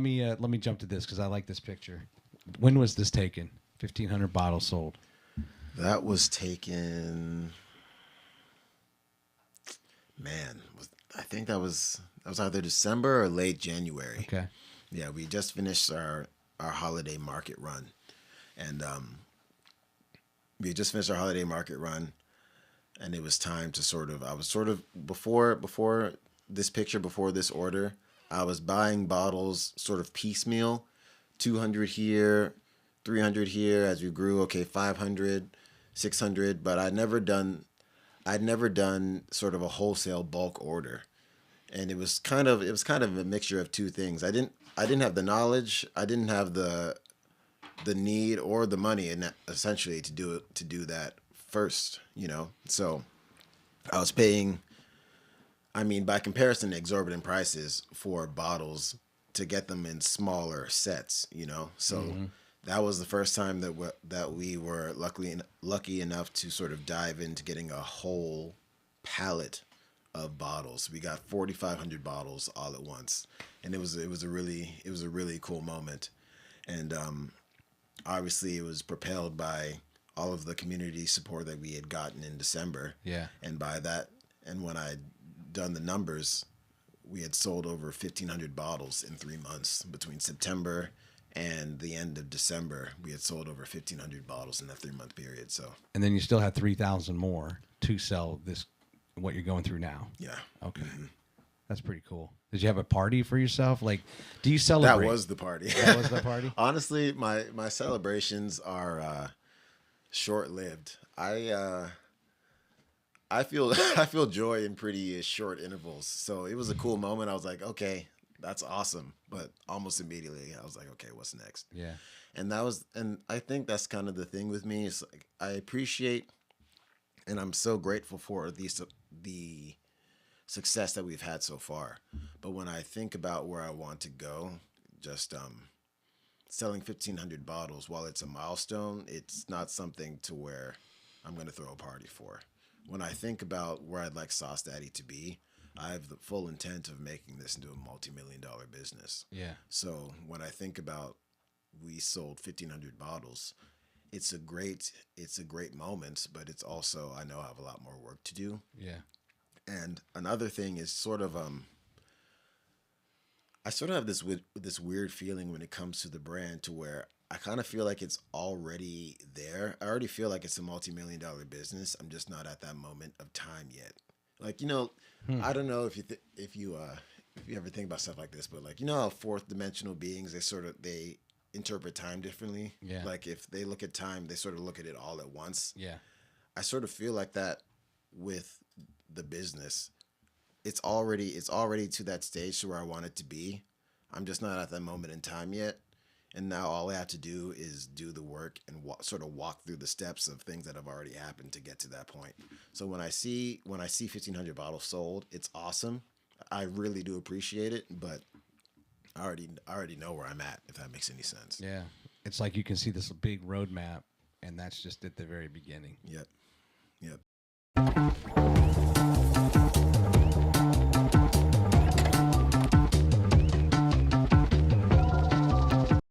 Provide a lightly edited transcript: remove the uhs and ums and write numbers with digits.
me jump to this because I like this picture. When was this taken? 1,500 bottles sold. That was taken. Man, I think that was either December or late January. Okay. Yeah, we just finished our holiday market run, and we had just finished our holiday market run, and it was time to I was before this picture, before this order, I was buying bottles sort of piecemeal, 200 here, 300 here as we grew. Okay, 500, 600, but I'd never done sort of a wholesale bulk order, and it was kind of a mixture of two things. I didn't have the knowledge, I didn't have the need or the money, and essentially to do that first, So I was paying, by comparison, exorbitant prices for bottles to get them in smaller sets, So that was the first time that we were lucky enough to sort of dive into getting a whole pallet of bottles. We got 4,500 bottles all at once, and it was a really cool moment, and obviously it was propelled by all of the community support that we had gotten in December. Yeah, and by that, and when I'd done the numbers, we had sold over 1,500 bottles in 3 months. Between September and the end of December, we had sold over 1,500 bottles in that 3-month period. So, and then you still had 3,000 more to sell this, what you're going through now. Yeah. Okay. Mm-hmm. That's pretty cool. Did you have a party for yourself? Like, do you celebrate? That was the party. That was the party? Honestly, my celebrations are short-lived. I feel joy in pretty short intervals. So it was a cool moment. I was like, okay, that's awesome. But almost immediately, I was like, okay, what's next? Yeah. And I think that's kind of the thing with me. It's like, I appreciate, and I'm so grateful for the success that we've had so far. But when I think about where I want to go, just selling 1,500 bottles, while it's a milestone, it's not something to where I'm going to throw a party for. When I think about where I'd like Sauce Daddy to be, I have the full intent of making this into a multi-million-dollar business. Yeah. So when I think about we sold 1,500 bottles, it's a great moment, but it's also, I know I have a lot more work to do. Yeah. And another thing is sort of I sort of have this weird feeling when it comes to the brand, to where I kind of feel like it's already there. I already feel like it's a multi-million-dollar business. I'm just not at that moment of time yet. Like, I don't know if you ever think about stuff like this, but like, how fourth dimensional beings, they interpret time differently. Yeah. Like if they look at time, they sort of look at it all at once. Yeah. I sort of feel like that with the business. It's already to that stage to where I want it to be. I'm just not at that moment in time yet. And now all I have to do is do the work and sort of walk through the steps of things that have already happened to get to that point. So when I see 1,500 bottles sold, it's awesome. I really do appreciate it, but I already know where I'm at, if that makes any sense. Yeah. It's like you can see this big roadmap, and that's just at the very beginning. Yep.